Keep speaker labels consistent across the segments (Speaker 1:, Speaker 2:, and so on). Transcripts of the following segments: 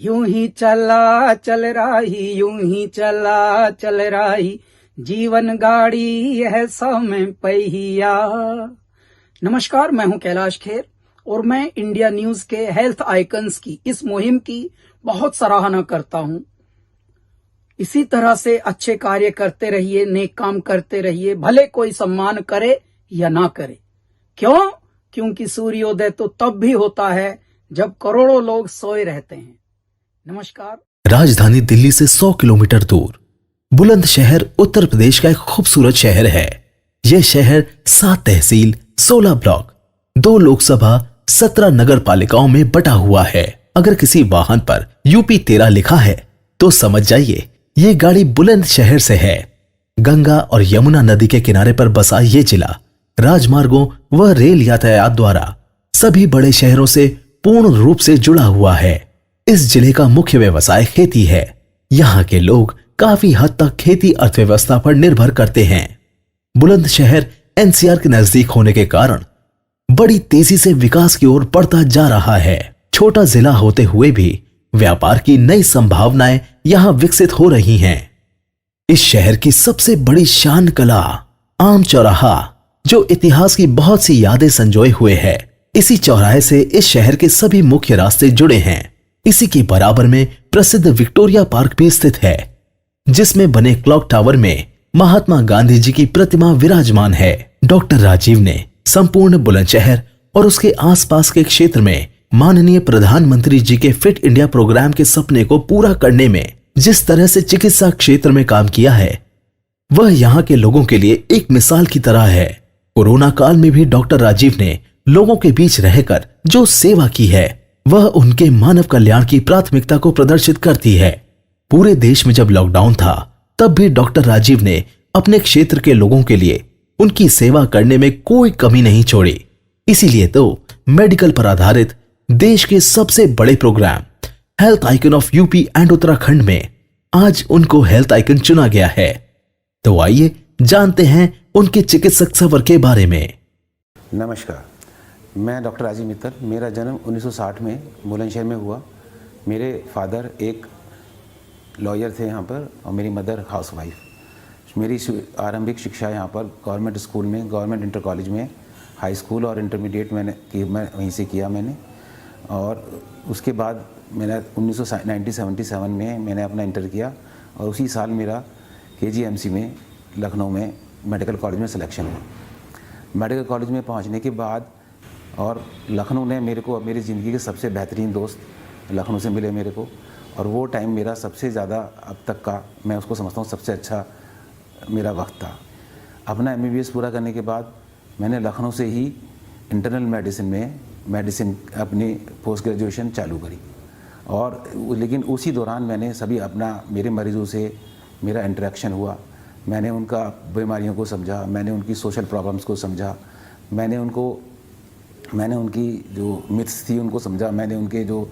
Speaker 1: यूं ही चला चल रही, यूं ही चला चल रही, जीवन गाड़ी है 100 में पहिया। नमस्कार, मैं हूं कैलाश खेर और मैं इंडिया न्यूज के हेल्थ आइकन्स की इस मुहिम की बहुत सराहना करता हूं। इसी तरह से अच्छे कार्य करते रहिए, नेक काम करते रहिए, भले कोई सम्मान करे या ना करे। क्यों? क्योंकि सूर्योदय तो तब भी होता है जब करोड़ों लोग सोए रहते हैं। नमस्कार।
Speaker 2: राजधानी दिल्ली से 100 किलोमीटर दूर बुलंदशहर उत्तर प्रदेश का एक खूबसूरत शहर है। यह शहर 7 तहसील, 16 ब्लॉक, 2 लोकसभा, 17 नगर पालिकाओं में बटा हुआ है। अगर किसी वाहन पर यूपी 13 लिखा है तो समझ जाइए ये गाड़ी बुलंदशहर से है। गंगा और यमुना नदी के किनारे पर बसा ये जिला राजमार्गों व रेल यातायात द्वारा सभी बड़े शहरों से पूर्ण रूप से जुड़ा हुआ है। इस जिले का मुख्य व्यवसाय खेती है। यहाँ के लोग काफी हद तक खेती अर्थव्यवस्था पर निर्भर करते हैं। बुलंदशहर एनसीआर के नजदीक होने के कारण बड़ी तेजी से विकास की ओर बढ़ता जा रहा है। छोटा जिला होते हुए भी व्यापार की नई संभावनाएं यहाँ विकसित हो रही हैं। इस शहर की सबसे बड़ी शान कला आम चौराहा, जो इतिहास की बहुत सी यादें संजोए हुए है। इसी चौराहे से इस शहर के सभी मुख्य रास्ते जुड़े हैं। इसी के बराबर में प्रसिद्ध विक्टोरिया पार्क भी स्थित है, जिसमें बने क्लॉक टावर में महात्मा गांधी जी की प्रतिमा विराजमान है। डॉक्टर राजीव ने संपूर्ण बुलंदशहर और उसके आसपास के क्षेत्र में माननीय प्रधानमंत्री जी के फिट इंडिया प्रोग्राम के सपने को पूरा करने में जिस तरह से चिकित्सा क्षेत्र में काम किया है, वह यहाँ के लोगों के लिए एक मिसाल की तरह है। कोरोना काल में भी डॉक्टर राजीव ने लोगों के बीच रहकर जो सेवा की है, वह उनके मानव कल्याण की प्राथमिकता को प्रदर्शित करती है। पूरे देश में जब लॉकडाउन था, तब भी डॉक्टर राजीव ने अपने क्षेत्र के लोगों के लिए उनकी सेवा करने में कोई कमी नहीं छोड़ी। इसीलिए तो मेडिकल पर आधारित देश के सबसे बड़े programme health icon of UP and Uttarakhand में आज उनको हेल्थ आइकन चुना गया है। तो आइए जानते हैं उनके चिकित्सक सफर के बारे में।
Speaker 3: नमस्कार, मैं डॉक्टर राजीव मित्तल। मेरा जन्म 1960 में बुलंदशहर में हुआ। मेरे फादर एक लॉयर थे यहाँ पर और मेरी मदर हाउसवाइफ। मेरी आरंभिक शिक्षा यहाँ पर गवर्नमेंट स्कूल में, गवर्नमेंट इंटर कॉलेज में, हाई स्कूल और इंटरमीडिएट मैं वहीं से किया मैंने। और उसके बाद मैंने 1977 में मैंने अपना इंटर किया और उसी साल मेरा KGMC में लखनऊ में मेडिकल कॉलेज में सिलेक्शन हुआ। मेडिकल कॉलेज में पहुँचने के बाद और लखनऊ ने मेरे को, मेरी ज़िंदगी के सबसे बेहतरीन दोस्त लखनऊ से मिले मेरे को। और वो टाइम मेरा सबसे ज़्यादा अब तक का, मैं उसको समझता हूँ सबसे अच्छा मेरा वक्त था। अपना MBBS पूरा करने के बाद मैंने लखनऊ से ही इंटरनल मेडिसिन अपनी पोस्ट ग्रेजुएशन चालू करी। और लेकिन उसी दौरान मैंने मेरे मरीज़ों से मेरा इंटरेक्शन हुआ। मैंने उनका बीमारियों को समझा, मैंने उनकी सोशल प्रॉब्लम्स को समझा, मैंने उनकी जो मिथ्स थी उनको समझा, मैंने उनके जो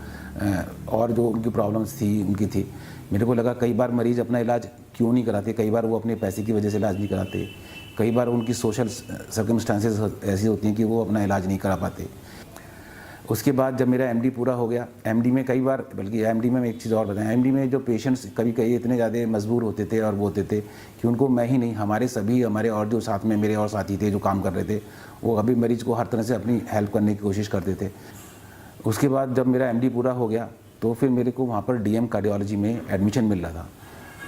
Speaker 3: और जो उनकी प्रॉब्लम्स थी मेरे को लगा कई बार मरीज़ अपना इलाज क्यों नहीं कराते। कई बार वो अपने पैसे की वजह से इलाज नहीं कराते, कई बार उनकी सोशल सर्कमस्टांसेस ऐसी होती हैं कि वो अपना इलाज नहीं करा पाते। उसके बाद जब मेरा MD पूरा हो गया, MD में कई बार, बल्कि MD में एक चीज़ और बताएं, MD में जो पेशेंट्स कभी इतने ज़्यादा मजबूर होते थे और वो होते थे कि उनको मैं ही नहीं, हमारे और जो साथ में मेरे और साथी थे जो काम कर रहे थे, वो अभी मरीज़ को हर तरह से अपनी हेल्प करने की कोशिश करते थे। उसके बाद जब मेरा MD पूरा हो गया तो फिर मेरे को वहाँ पर DM कार्डियोलॉजी में एडमिशन मिल रहा था।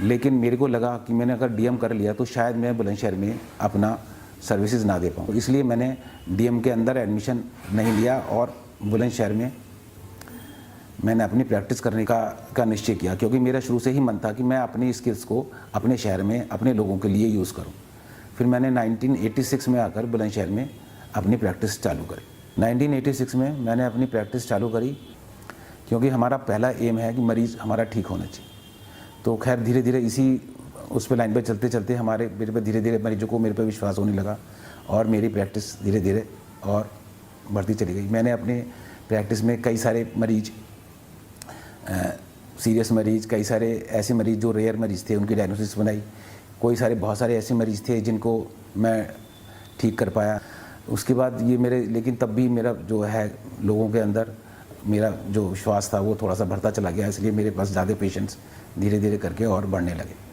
Speaker 3: लेकिन मेरे को लगा कि मैंने अगर DM कर लिया तो शायद मैं बुलंदशहर में अपना सर्विसेज ना दे पाऊँ, इसलिए मैंने DM के अंदर एडमिशन नहीं लिया और बुलंदशहर में मैंने अपनी प्रैक्टिस करने का निश्चय किया, क्योंकि मेरा शुरू से ही मन था कि मैं अपनी स्किल्स को अपने शहर में अपने लोगों के लिए यूज़ करूं। फिर मैंने 1986 में आकर बुलंदशहर में अपनी प्रैक्टिस चालू करी। 1986 में मैंने अपनी प्रैक्टिस चालू करी क्योंकि हमारा पहला एम है कि मरीज़ हमारा ठीक होना चाहिए। तो खैर धीरे धीरे इसी उस पर लाइन पर चलते चलते मेरे पे धीरे धीरे मरीजों को मेरे पे विश्वास होने लगा और मेरी प्रैक्टिस धीरे धीरे और बढ़ती चली गई। मैंने अपने प्रैक्टिस में कई सारे मरीज, सीरियस मरीज, कई सारे ऐसे मरीज जो रेयर मरीज थे उनकी डायग्नोसिस बनाई। बहुत सारे ऐसे मरीज थे जिनको मैं ठीक कर पाया। उसके बाद ये लेकिन तब भी मेरा जो है लोगों के अंदर मेरा जो विश्वास था वो थोड़ा सा बढ़ता चला गया, इसलिए मेरे पास ज़्यादा पेशेंट्स धीरे धीरे करके और बढ़ने लगे।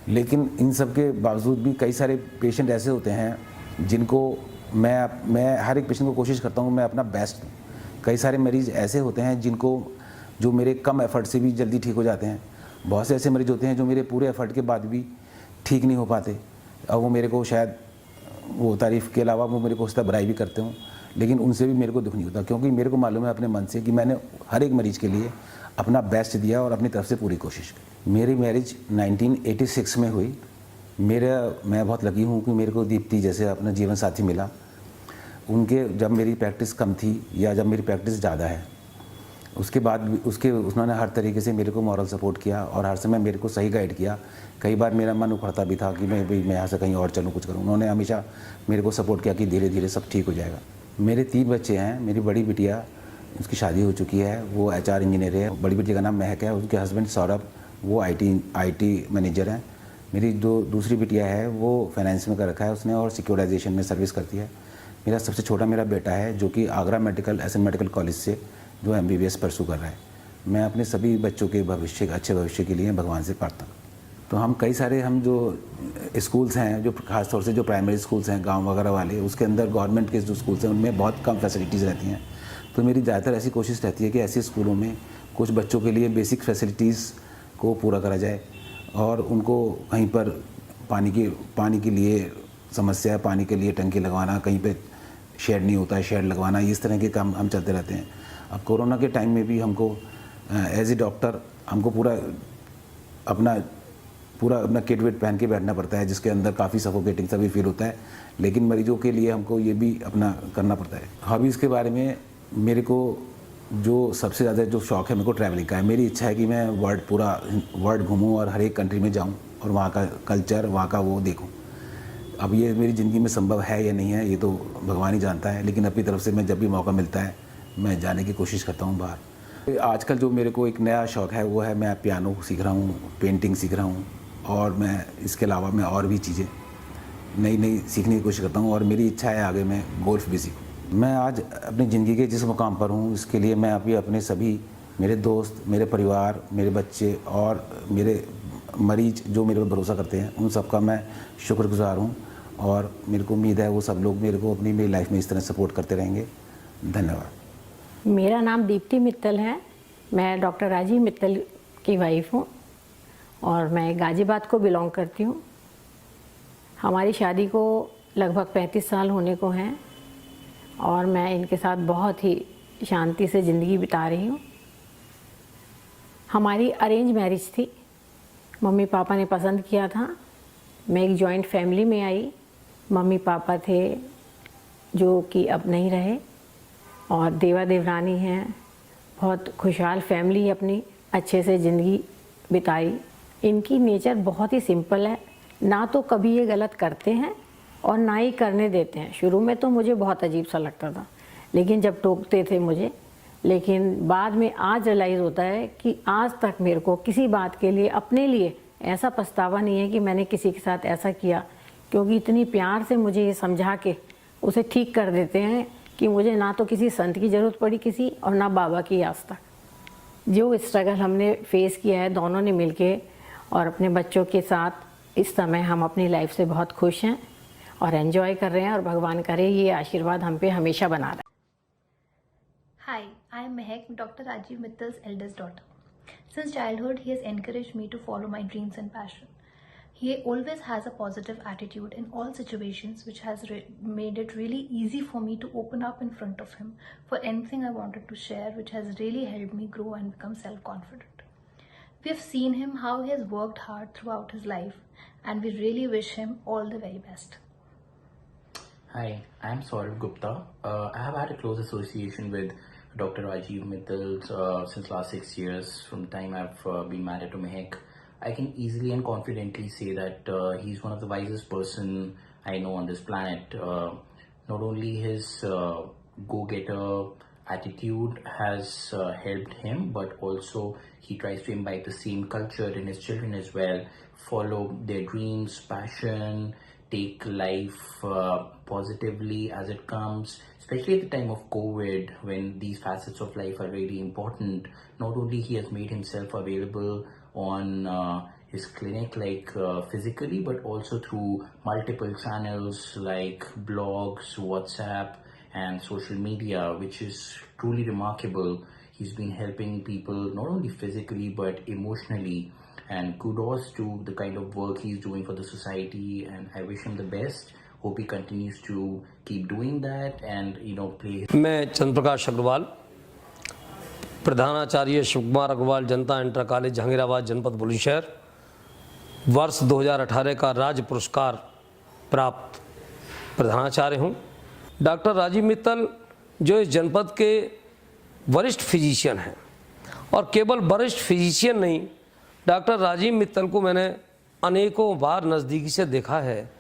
Speaker 3: लेकिन इन सब के बावजूद भी कई सारे पेशेंट ऐसे होते हैं जिनको मैं हर एक पेशेंट को कोशिश करता हूँ मैं अपना बेस्ट दूँ। कई सारे मरीज़ ऐसे होते हैं जिनको जो मेरे कम एफर्ट से भी जल्दी ठीक हो जाते हैं। बहुत से ऐसे मरीज़ होते हैं जो मेरे पूरे एफर्ट के बाद भी ठीक नहीं हो पाते और वो मेरे को शायद वो तारीफ़ के अलावा वो मेरे को उसका बुराई भी करते हों, लेकिन उनसे भी मेरे को दुख नहीं होता, क्योंकि मेरे को मालूम है अपने मन से कि मैंने हर एक मरीज़ के लिए अपना बेस्ट दिया और अपनी तरफ से पूरी कोशिश की। मेरी मैरिज 1986 में हुई। मैं बहुत लकी हूँ कि मेरे को दीप्ति जैसे अपना जीवन साथी मिला। जब मेरी प्रैक्टिस कम थी या जब मेरी प्रैक्टिस ज़्यादा है, उसके बाद भी उन्होंने हर तरीके से मेरे को मॉरल सपोर्ट किया और हर समय मेरे को सही गाइड किया। कई बार मेरा मन उखड़ता भी था कि मैं यहाँ से कहीं और चलूँ, कुछ करूँ। उन्होंने हमेशा मेरे को सपोर्ट किया कि धीरे धीरे सब ठीक हो जाएगा। मेरे 3 बच्चे हैं। मेरी बड़ी बिटिया, उसकी शादी हो चुकी है, वो HR इंजीनियर है। बड़ी बिटिया का नाम महक है, उसके हस्बैंड सौरभ वो IT मैनेजर हैं। मेरी जो दूसरी बिटिया है वो फाइनेंस में कर रखा है उसने और सिक्योराइजेशन में सर्विस करती है। मेरा सबसे छोटा मेरा बेटा है जो कि आगरा SM मेडिकल कॉलेज से जो MBBS परसू कर रहा है। मैं अपने सभी बच्चों के अच्छे भविष्य के लिए भगवान से प्रार्थना करता हूँ। तो हम जो स्कूल्स हैं, जो खास तौर से जो प्राइमरी स्कूल्स हैं गांव वगैरह वाले, उसके अंदर गवर्नमेंट के जो स्कूल्स हैं उनमें बहुत कम फैसिलिटीज़ रहती हैं। तो मेरी ज़्यादातर ऐसी कोशिश रहती है कि ऐसे स्कूलों में कुछ बच्चों के लिए बेसिक फैसिलिटीज़ को पूरा करा जाए और उनको कहीं पर पानी के लिए समस्या है, पानी के लिए टंकी लगवाना, कहीं पे शेड नहीं होता है, शेड लगवाना, इस तरह के काम हम चलते रहते हैं। अब कोरोना के टाइम में भी हमको एज ए डॉक्टर हमको पूरा अपना किट विट पहन के बैठना पड़ता है, जिसके अंदर काफ़ी सफोकेटिंग सा भी फील होता है, लेकिन मरीजों के लिए हमको ये भी अपना करना पड़ता है। हॉबीज़ के बारे में मेरे को जो सबसे ज़्यादा जो शौक़ है मेरे को ट्रैवलिंग का है। मेरी इच्छा है कि मैं पूरा वर्ल्ड घूमूँ और हर एक कंट्री में जाऊँ और वहाँ का कल्चर, वहाँ का वो देखूँ। अब ये मेरी ज़िंदगी में संभव है या नहीं है ये तो भगवान ही जानता है, लेकिन अपनी तरफ से मैं जब भी मौका मिलता है मैं जाने की कोशिश करता हूँ बाहर। आजकल जो मेरे को एक नया शौक़ है वो है मैं पियानो सीख रहा हूँ, पेंटिंग सीख रहा हूँ और मैं इसके अलावा मैं और भी चीज़ें नई सीखने की कोशिश करता हूँ और मेरी इच्छा है आगे मैं गोल्फ भी सीखूँ। मैं आज अपनी ज़िंदगी के जिस मुकाम पर हूँ इसके लिए मैं अभी अपने सभी मेरे दोस्त, मेरे परिवार, मेरे बच्चे और मेरे मरीज जो मेरे पर भरोसा करते हैं उन सब का मैं शुक्रगुजार हूँ और मेरे को उम्मीद है वो सब लोग मेरे को मेरी लाइफ में इस तरह सपोर्ट करते रहेंगे। धन्यवाद।
Speaker 4: मेरा नाम दीप्ति मित्तल है। मैं डॉक्टर राजीव मित्तल की वाइफ हूँ और मैं गाज़ियाबाद को बिलोंग करती हूँ। हमारी शादी को लगभग 35 साल होने को हैं और मैं इनके साथ बहुत ही शांति से ज़िंदगी बिता रही हूँ। हमारी अरेंज मैरिज थी, मम्मी पापा ने पसंद किया था। मैं एक जॉइंट फैमिली में आई। मम्मी पापा थे जो कि अब नहीं रहे और देवा देवरानी हैं। बहुत खुशहाल फैमिली अपनी अच्छे से ज़िंदगी बिताई। इनकी नेचर बहुत ही सिंपल है, ना तो कभी ये गलत करते हैं और ना ही करने देते हैं। शुरू में तो मुझे बहुत अजीब सा लगता था, लेकिन जब टोकते थे मुझे, लेकिन बाद में आज रियलाइज़ होता है कि आज तक मेरे को किसी बात के लिए अपने लिए ऐसा पछतावा नहीं है कि मैंने किसी के साथ ऐसा किया, क्योंकि इतनी प्यार से मुझे ये समझा के उसे ठीक कर देते हैं कि मुझे ना तो किसी संत की ज़रूरत पड़ी किसी और ना बाबा की आज तक। जो स्ट्रगल हमने फेस किया है दोनों ने मिलके और अपने बच्चों के साथ, इस समय हम अपनी लाइफ से बहुत खुश हैं और एंजॉय कर रहे हैं और भगवान करे ये आशीर्वाद हम पे हमेशा बना रहे।
Speaker 5: Hi, I am Mehak, Dr. Rajiv Mittal's eldest daughter. Since childhood, he has encouraged me to follow my dreams and passion. He always has a positive attitude in all situations, which has made it really easy for me to open up in front of him for anything I wanted to share, which has really helped me grow and become self-confident. We have seen him how he has worked hard throughout his life, and we really wish him all the very best.
Speaker 6: Hi, I am Saurabh Gupta. I have had a close association with Dr. Rajiv Mittal since last 6 years. From the time I've been married to Mehak, I can easily and confidently say that he's one of the wisest person I know on this planet. Not only his go-getter attitude has helped him, but also he tries to imbibe the same culture in his children as well. Follow their dreams, passion, take life positively as it comes, especially at the time of COVID, when these facets of life are really important. Not only he has made himself available on his clinic, like physically, but also through multiple channels like blogs, WhatsApp, and social media, which is truly remarkable. He's been helping people not only physically but emotionally, and kudos to the kind of work he's doing for the society, and I wish him the best. Hope he continues to keep doing that and play.
Speaker 7: मैं चंद्र प्रकाश अग्रवाल, प्रधानाचार्य शिव कुमार अग्रवाल जनता inter college Jahangirabad जनपद बुलंदशहर, वर्ष 2018 का राज्य पुरस्कार प्राप्त प्रधानाचार्य हूँ। डॉक्टर राजीव मित्तल जो इस जनपद के वरिष्ठ फिजिशियन हैं, और केवल वरिष्ठ फिजिशियन नहीं, डॉक्टर राजीव मित्तल को मैंने अनेकों बार नज़दीकी से देखा है।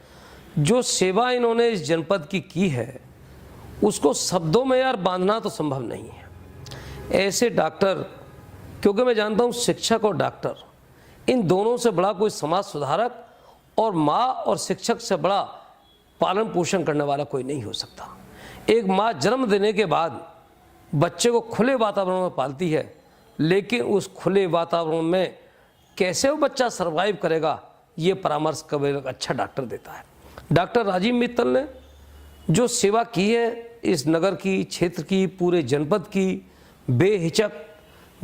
Speaker 7: जो सेवा इन्होंने इस जनपद की है उसको शब्दों में यार बांधना तो संभव नहीं है। ऐसे डॉक्टर, क्योंकि मैं जानता हूँ शिक्षक और डॉक्टर, इन दोनों से बड़ा कोई समाज सुधारक और माँ और शिक्षक से बड़ा पालन पोषण करने वाला कोई नहीं हो सकता। एक माँ जन्म देने के बाद बच्चे को खुले वातावरण में पालती है, लेकिन उस खुले वातावरण में कैसे वो बच्चा सर्वाइव करेगा, ये परामर्श कभी एक अच्छा डॉक्टर देता है। डॉक्टर राजीव मित्तल ने जो सेवा की है इस नगर की, क्षेत्र की, पूरे जनपद की, बेहिचक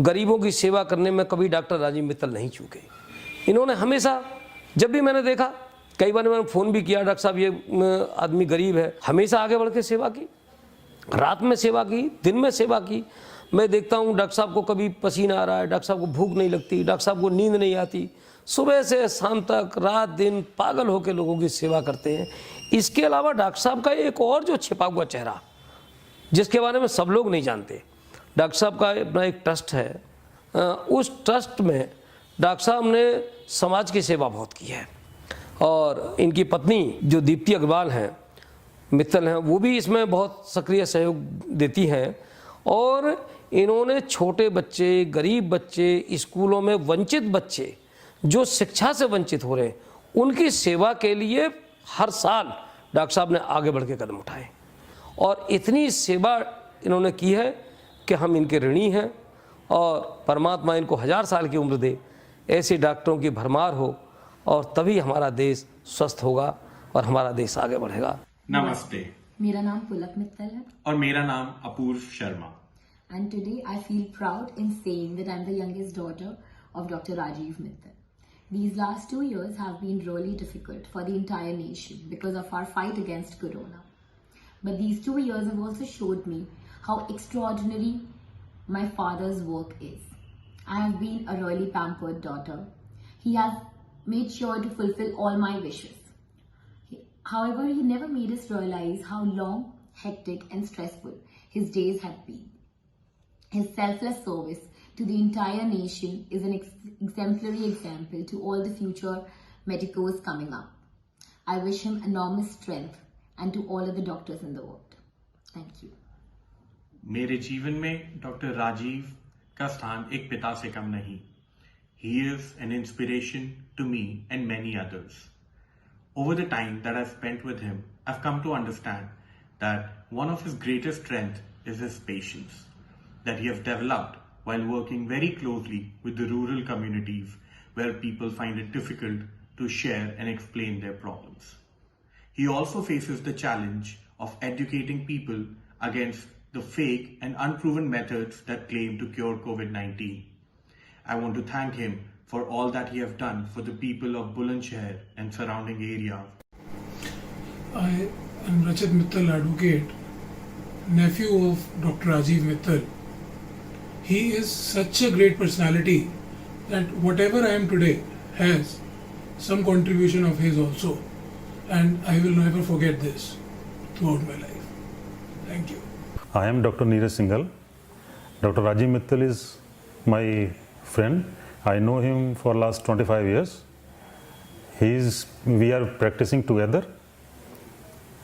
Speaker 7: गरीबों की सेवा करने में कभी डॉक्टर राजीव मित्तल नहीं चूके। इन्होंने हमेशा, जब भी मैंने देखा, कई बार मैंने फ़ोन भी किया, डॉक्टर साहब ये आदमी गरीब है, हमेशा आगे बढ़ के सेवा की, रात में सेवा की, दिन में सेवा की। मैं देखता हूँ डॉक्टर साहब को कभी पसीना आ रहा है, डॉक्टर साहब को भूख नहीं लगती, डॉक्टर साहब को नींद नहीं आती, सुबह से शाम तक रात दिन पागल होकर लोगों की सेवा करते हैं। इसके अलावा डॉक्टर साहब का एक और जो छिपा हुआ चेहरा, जिसके बारे में सब लोग नहीं जानते, डॉक्टर साहब का अपना एक ट्रस्ट है। उस ट्रस्ट में डॉक्टर साहब ने समाज की सेवा बहुत की है, और इनकी पत्नी जो दीप्ति अग्रवाल हैं, मित्तल हैं, वो भी इसमें बहुत सक्रिय सहयोग देती हैं। और इन्होंने छोटे बच्चे, गरीब बच्चे, स्कूलों में वंचित बच्चे जो शिक्षा से वंचित हो रहे हैं, उनकी सेवा के लिए हर साल डॉक्टर साहब ने आगे बढ़ के कदम उठाए, और इतनी सेवा इन्होंने की है कि हम इनके ऋणी हैं, और परमात्मा इनको 1000 साल की उम्र दे, ऐसे डॉक्टरों की भरमार हो, और तभी हमारा देश स्वस्थ होगा और हमारा देश आगे बढ़ेगा।
Speaker 8: नमस्ते,
Speaker 9: मेरा नाम पुलक मित्तल है
Speaker 8: और मेरा नाम अपूर्व Sharma.
Speaker 9: And today I feel proud in saying that I'm the youngest daughter of Dr. Rajiv Mittal. These last 2 years have been really difficult for the entire nation because of our fight against Corona. But these 2 years have also showed me how extraordinary my father's work is. I have been a really pampered daughter. He has made sure to fulfill all my wishes. However, he never made us realize how long, hectic and stressful his days had been. His selfless service to the entire nation is an exemplary example to all the future medicos coming up. I wish him enormous strength and to all of the doctors in the world. Thank you.
Speaker 8: मेरे जीवन में doctor Rajiv का स्थान एक पिता से कम नहीं। He is an inspiration to me and many others. Over the time that I've spent with him, I've come to understand that one of his greatest strengths is his patience, that he has developed while working very closely with the rural communities where people find it difficult to share and explain their problems. He also faces the challenge of educating people against the fake and unproven methods that claim to cure COVID-19. I want to thank him for all that he has done for the people of Bulandshahr and surrounding areas.
Speaker 10: I am Rachit Mittal, advocate, nephew of Dr. Rajiv Mittal. He is such a great personality that whatever I am today has some contribution of his also, and I will never forget this throughout my life. Thank you.
Speaker 11: I am Dr. Neeraj Singhal. Dr. Rajiv Mittal is my friend. I know him for last 25 years. We are practicing together.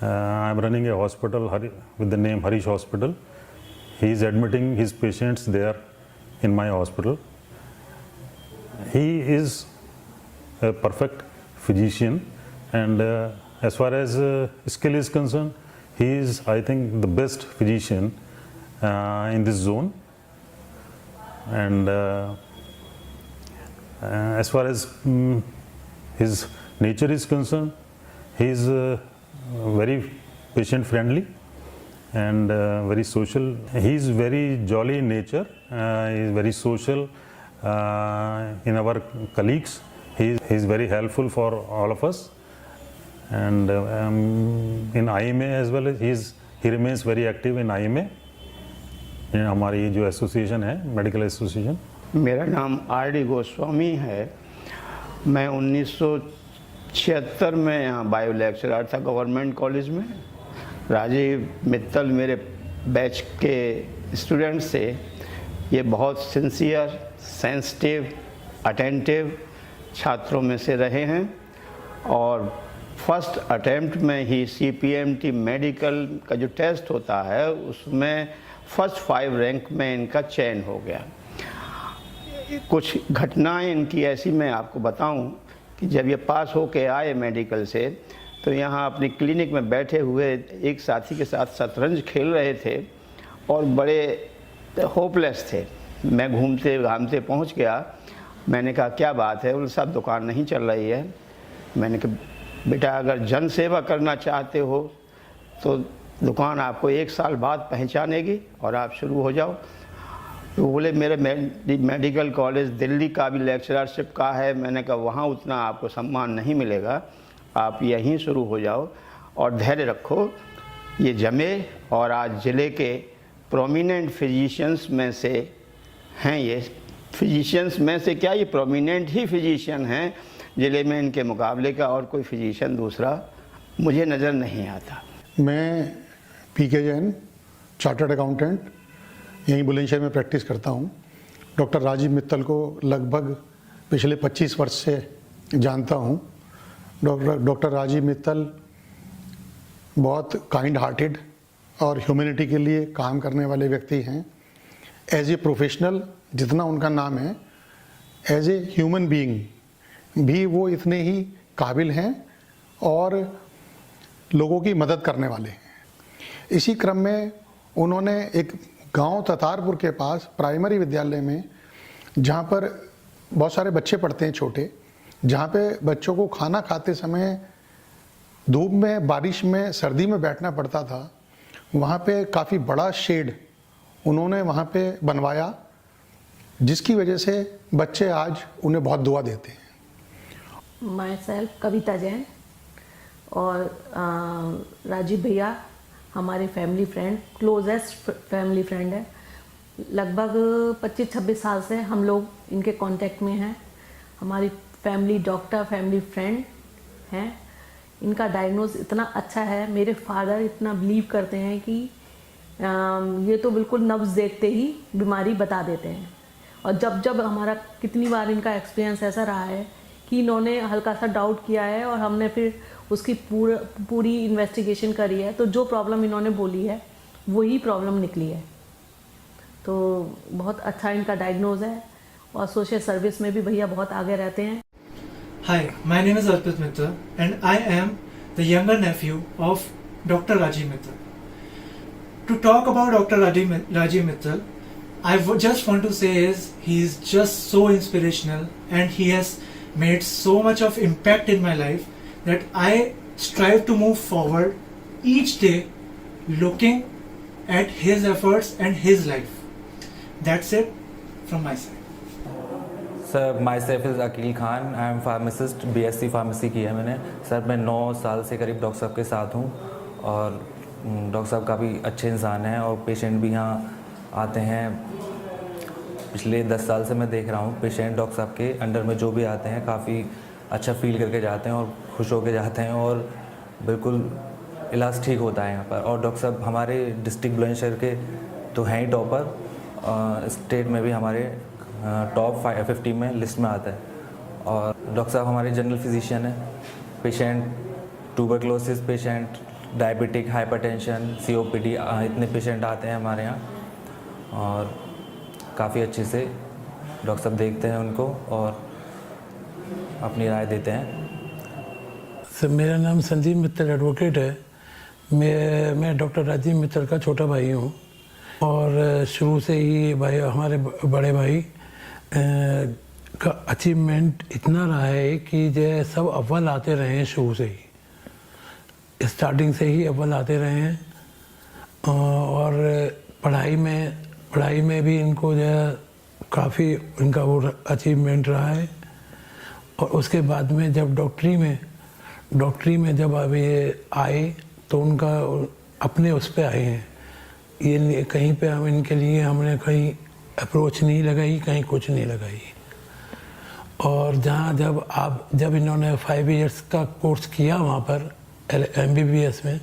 Speaker 11: I am running a hospital with the name Harish Hospital. He is admitting his patients there in my hospital. He is a perfect physician, and as far as skill is concerned, he is, I think, the best physician in this zone. And as far as his nature is concerned, he is very patient friendly and very social. He is very jolly in nature. He is very social in our colleagues. He is very helpful for all of us. And in IMA as well, he remains very active in IMA. हमारी जो association है, medical association.
Speaker 12: मेरा नाम RD. Goswami है। मैं 1976 में यहाँ bio lecturer था गवर्नमेंट कॉलेज में। राजीव मित्तल मेरे बैच के स्टूडेंट्स थे। ये बहुत सिंसियर, सेंसिटिव, अटेंटिव छात्रों में से रहे हैं और फर्स्ट अटेम्प्ट में ही CPMT मेडिकल का जो टेस्ट होता है उसमें फर्स्ट 5 रैंक में इनका चयन हो गया। कुछ घटनाएं इनकी ऐसी मैं आपको बताऊं कि जब ये पास होके आए मेडिकल से तो यहाँ अपनी क्लिनिक में बैठे हुए एक साथी के साथ शतरंज खेल रहे थे और बड़े होपलेस थे। मैं घूमते घामते पहुँच गया। मैंने कहा क्या बात है? बोले साहब दुकान नहीं चल रही है। मैंने कहा बेटा अगर जन सेवा करना चाहते हो तो दुकान आपको 1 साल बाद पहचानेगी और आप शुरू हो जाओ। तो बोले मेरे मेडिकल कॉलेज दिल्ली का भी लेक्चरशिप का है। मैंने कहा वहाँ उतना आपको सम्मान नहीं मिलेगा, आप यहीं शुरू हो जाओ और धैर्य रखो। ये जमे और आज ज़िले के प्रोमिनेंट फिजिशियंस में से हैं। ये फिजिशियंस में से क्या, ये प्रोमिनेंट ही फिजिशियन हैं। ज़िले में इनके मुकाबले का और कोई फिजिशियन दूसरा मुझे नज़र नहीं आता।
Speaker 13: मैं पीके जैन, चार्टर्ड अकाउंटेंट, यहीं बुलंदशहर में प्रैक्टिस करता हूँ। डॉक्टर राजीव मित्तल को लगभग पिछले 25 वर्ष से जानता हूँ। डॉक्टर राजीव मित्तल बहुत काइंड हार्टेड और ह्यूमैनिटी के लिए काम करने वाले व्यक्ति हैं। एज ए प्रोफेशनल जितना उनका नाम है, एज ए ह्यूमन बीइंग भी वो इतने ही काबिल हैं और लोगों की मदद करने वाले हैं। इसी क्रम में उन्होंने एक गांव ततारपुर के पास प्राइमरी विद्यालय में, जहां पर बहुत सारे बच्चे पढ़ते हैं छोटे, जहां पे बच्चों को खाना खाते समय धूप में, बारिश में, सर्दी में बैठना पड़ता था, वहां पे काफ़ी बड़ा शेड उन्होंने वहां पे बनवाया, जिसकी वजह से बच्चे आज उन्हें बहुत दुआ देते हैं।
Speaker 4: माई सेल्फ कविता जैन और राजीव भैया हमारे family friend, closest family friend है। लगभग 25-26 साल से हम लोग इनके कांटेक्ट में हैं। हमारी फैमिली डॉक्टर, फैमिली फ्रेंड हैं। इनका डायग्नोज इतना अच्छा है, मेरे फादर इतना बिलीव करते हैं कि ये तो बिल्कुल नब्ज़ देखते ही बीमारी बता देते हैं। और जब हमारा कितनी बार इनका एक्सपीरियंस ऐसा रहा है कि इन्होंने हल्का सा डाउट किया है और हमने फिर उसकी पूरी इन्वेस्टिगेशन करी है, तो जो प्रॉब्लम इन्होंने बोली है वही प्रॉब्लम निकली है। तो बहुत अच्छा इनका डायग्नोज है और सोशल सर्विस में भी भैया बहुत आगे रहते हैं।
Speaker 14: Hi, my name is Arpit Mittal and I am the younger nephew of Dr. Rajiv Mittal. To talk about Dr. Rajiv Mittal, I just want to say he is just so inspirational and he has made so much of impact in my life that I strive to move forward each day looking at his efforts and his life. That's it from my side.
Speaker 15: Sir myself is Akeel Khan, I am pharmacist, BSc pharmacy की है मैंने। Sir मैं 9 साल से करीब doctor साहब के साथ हूँ और डॉक्टर साहब काफ़ी अच्छे इंसान हैं और पेशेंट भी यहाँ आते हैं। पिछले 10 साल से मैं देख रहा हूँ पेशेंट डॉक्टर साहब के अंडर में जो भी आते हैं काफ़ी अच्छा फील करके जाते हैं और खुश होकर जाते हैं और बिल्कुल इलाज ठीक होता है यहाँ पर। और डॉक्टर साहब हमारे डिस्ट्रिक्ट बुलंदशहर के तो हैं ही टॉपर, स्टेट में भी हमारे टॉप 50 में लिस्ट में आता है। और डॉक्टर साहब हमारे जनरल फिजिशियन है। Patient tuberculosis patient, diabetic, hypertension, COPD इतने पेशेंट आते हैं हमारे यहाँ और काफ़ी अच्छे से डॉक्टर साहब देखते हैं उनको और अपनी राय देते हैं।
Speaker 10: सर मेरा नाम संजीव मित्तल एडवोकेट है। मैं डॉक्टर राजीव मित्तल का छोटा भाई हूँ और शुरू से ही भाई हमारे बड़े भाई का अचीवमेंट इतना रहा है कि जो सब अव्वल आते रहे हैं, शुरू से ही स्टार्टिंग से ही अव्वल आते रहे हैं। और पढ़ाई में भी इनको जो है काफ़ी इनका वो अचीवमेंट रहा है। और उसके बाद में जब डॉक्टरी में जब अब ये आए तो उनका अपने उस पे आए हैं। ये कहीं पे हम इनके लिए हमने कहीं अप्रोच नहीं लगाई, कहीं कुछ नहीं लगाई। और जहाँ जब इन्होंने 5 इयर्स का कोर्स किया वहाँ पर MBBS में,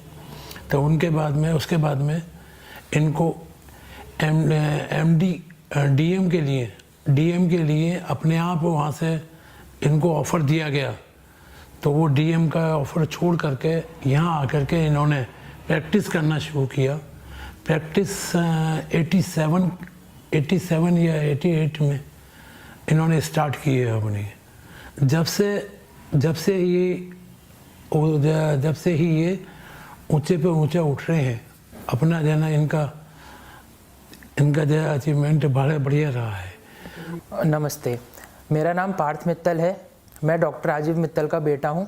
Speaker 10: तो उसके बाद में इनको DM के लिए अपने आप वहाँ से इनको ऑफ़र दिया गया। तो वो DM का ऑफ़र छोड़ करके यहाँ आकर के इन्होंने प्रैक्टिस करना शुरू किया। प्रैक्टिस 87 या 88 में इन्होंने स्टार्ट की है अपनी। जब से ही ये ऊंचे पे ऊंचा उठ रहे हैं। अपना जो है इनका जो अचीवमेंट बड़ा बढ़िया रहा है।
Speaker 16: नमस्ते, मेरा नाम पार्थ मित्तल है। मैं डॉक्टर राजीव मित्तल का बेटा हूं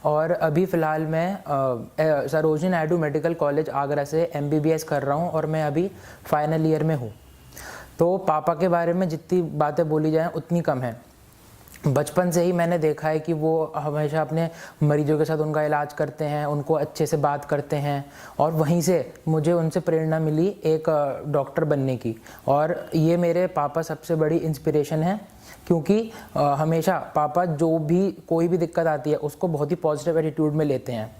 Speaker 16: और अभी फ़िलहाल मैं सरोजिनी नायडू मेडिकल कॉलेज आगरा से MBBS कर रहा हूं और मैं अभी फाइनल ईयर में हूं। तो पापा के बारे में जितनी बातें बोली जाएं उतनी कम है। बचपन से ही मैंने देखा है कि वो हमेशा अपने मरीजों के साथ उनका इलाज करते हैं, उनको अच्छे से बात करते हैं और वहीं से मुझे उनसे प्रेरणा मिली एक डॉक्टर बनने की। और ये मेरे पापा सबसे बड़ी इंस्पिरेशन है, क्योंकि हमेशा पापा कोई भी दिक्कत आती है उसको बहुत ही पॉजिटिव एटीट्यूड में लेते हैं।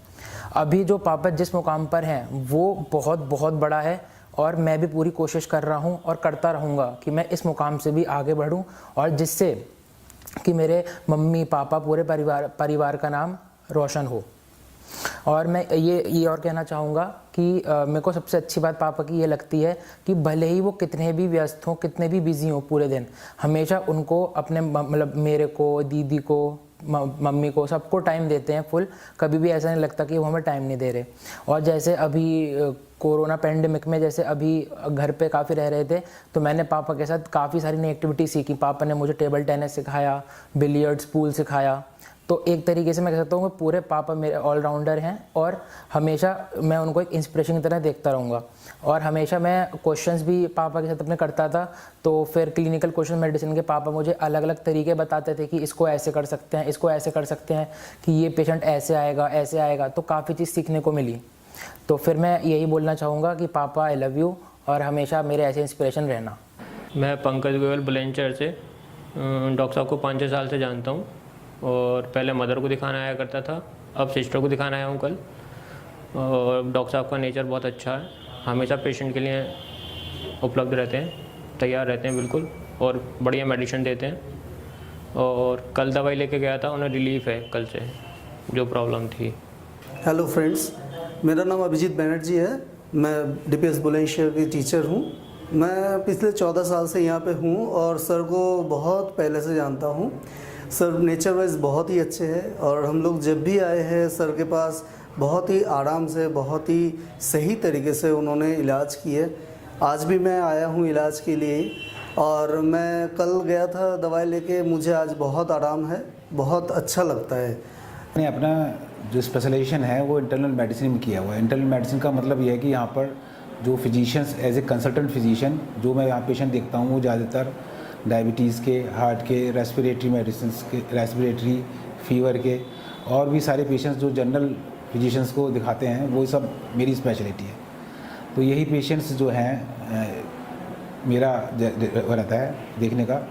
Speaker 16: अभी जो पापा जिस मुकाम पर हैं वो बहुत बहुत बड़ा है और मैं भी पूरी कोशिश कर रहा हूँ और करता रहूँगा कि मैं इस मुकाम से भी आगे बढ़ूँ और जिससे कि मेरे मम्मी पापा पूरे परिवार का नाम रोशन हो। और मैं ये और कहना चाहूँगा कि मेरे को सबसे अच्छी बात पापा की ये लगती है कि भले ही वो कितने भी व्यस्त हों, कितने भी बिजी हों पूरे दिन, हमेशा उनको अपने मतलब मेरे को, दीदी को, मम्मी को, सबको टाइम देते हैं फुल। कभी भी ऐसा नहीं लगता कि वो हमें टाइम नहीं दे रहे। और जैसे अभी कोरोना पेंडेमिक में जैसे अभी घर पे काफ़ी रह रहे थे तो मैंने पापा के साथ काफ़ी सारी नई एक्टिविटी सीखी। पापा ने मुझे टेबल टेनिस सिखाया, बिलियर्ड्स, पूल सिखाया। तो एक तरीके से मैं कह सकता हूँ कि पूरे पापा मेरे ऑलराउंडर हैं और हमेशा मैं उनको एक इंस्पिरेशन की तरह देखता रहूँगा। और हमेशा मैं क्वेश्चंस भी पापा के साथ अपने करता था। तो फिर क्लिनिकल क्वेश्चन मेडिसिन के पापा मुझे अलग अलग तरीके बताते थे कि इसको ऐसे कर सकते हैं, इसको ऐसे कर सकते हैं, कि ये पेशेंट ऐसे आएगा। तो काफ़ी चीज़ सीखने को मिली। तो फिर मैं यही बोलना चाहूँगा कि पापा आई लव यू और हमेशा मेरे ऐसे इंस्पिरेशन रहना।
Speaker 17: मैं पंकज गोयल बुलंदशहर से डॉक्टर साहब को 5-6 साल से जानता हूँ और पहले मदर को दिखाना आया करता था, अब सिस्टर को दिखाना आया हूँ कल। और डॉक्टर साहब का नेचर बहुत अच्छा है, हमेशा पेशेंट के लिए उपलब्ध रहते हैं, तैयार रहते हैं बिल्कुल, और बढ़िया मेडिसिन देते हैं। और कल दवाई लेके गया था, उन्हें रिलीफ है कल से जो प्रॉब्लम थी।
Speaker 18: हेलो फ्रेंड्स, मेरा नाम अभिजीत बनर्जी है। मैं DPS बुलंदशहर की टीचर हूँ। मैं पिछले 14 साल से यहाँ पे हूँ और सर को बहुत पहले से जानता हूँ। सर नेचर वाइज बहुत ही अच्छे हैं और हम लोग जब भी आए हैं सर के पास बहुत ही आराम से, बहुत ही सही तरीके से उन्होंने इलाज किए। आज भी मैं आया हूँ इलाज के लिए और मैं कल गया था दवाई लेके, मुझे आज बहुत आराम है, बहुत अच्छा लगता है।
Speaker 3: मैंने अपना जो स्पेशलाइजेशन है वो इंटरनल मेडिसिन में किया हुआ है। इंटरनल मेडिसिन का मतलब ये है कि यहाँ पर जो physicians as a consultant physician जो मैं यहाँ पेशेंट देखता हूँ वो ज़्यादातर डायबिटीज़ के, हार्ट के, रेस्पिरेटरी मेडिसिन के, रेस्पिरेटरी फीवर के और भी सारे पेशेंट्स जो जनरल फिजिशियंस को दिखाते हैं वो सब मेरी स्पेशलिटी है। तो यही पेशेंट्स जो हैं मेरा रहता है देखने का।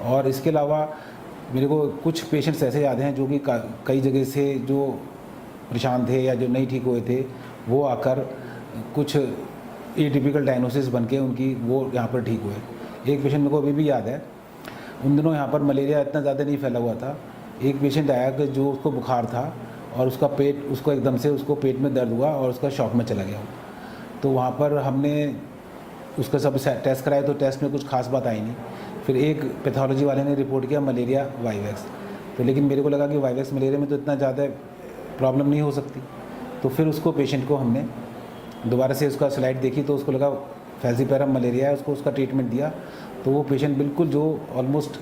Speaker 3: और इसके अलावा मेरे को कुछ पेशेंट्स ऐसे याद हैं जो कि कई जगह से जो परेशान थे या जो नहीं ठीक हुए थे वो आकर कुछ एटिपिकल डायग्नोसिस बन के उनकी वो यहाँ पर ठीक हुए। एक पेशेंट मेरे को अभी भी याद है, उन दिनों यहाँ पर मलेरिया इतना ज़्यादा नहीं फैला हुआ था। एक पेशेंट आया कि जो उसको बुखार था और उसको एकदम से उसको पेट में दर्द हुआ और उसका शॉक में चला गया। तो वहाँ पर हमने उसका सब टेस्ट कराया तो टेस्ट में कुछ खास बात आई नहीं। फिर एक पैथोलॉजी वाले ने रिपोर्ट किया मलेरिया वाइवेक्स। तो लेकिन मेरे को लगा कि वाइवेक्स मलेरिया में तो इतना ज़्यादा प्रॉब्लम नहीं हो सकती। तो फिर उसको पेशेंट को हमने दोबारा से उसका स्लाइड देखी तो उसको लगा फैल्सीपेरम मलेरिया है, उसको उसका ट्रीटमेंट दिया तो वो पेशेंट बिल्कुल जो ऑलमोस्ट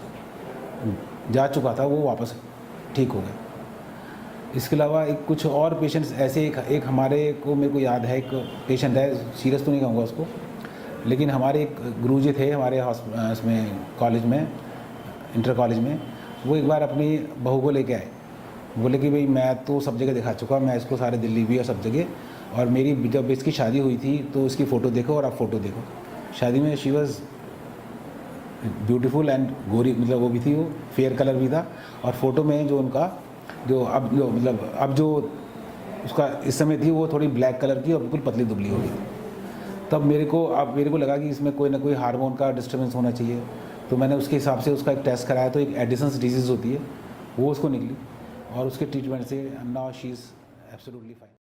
Speaker 3: जा चुका था वो वापस ठीक हो गया। इसके अलावा एक कुछ और पेशेंट्स ऐसे एक हमारे को मेरे को याद है, एक पेशेंट है, सीरियस तो नहीं कहूँगा उसको, लेकिन हमारे एक गुरुजी थे हमारे इसमें कॉलेज में, इंटर कॉलेज में, वो एक बार अपनी बहू को लेके आए, बोले कि भाई मैं तो सब जगह दिखा चुका, मैं इसको सारे दिल्ली भी और सब जगह, और मेरी जब इसकी शादी हुई थी तो इसकी फ़ोटो देखो और आप फ़ोटो देखो, शादी में शी वॉज ब्यूटीफुल एंड गोरी, मतलब वो भी थी, वो फेयर कलर भी था, और फोटो में जो उनका अब जो उसका इस समय थी वो थोड़ी ब्लैक कलर की और बिल्कुल पतली दुबली हो गई थी। तब मेरे को लगा कि इसमें कोई ना कोई हार्मोन का डिस्टर्बेंस होना चाहिए, तो मैंने उसके हिसाब से उसका एक टेस्ट कराया तो एक एडिसन्स डिजीज़ होती है वो उसको निकली, और उसके ट्रीटमेंट से now she is absolutely fine.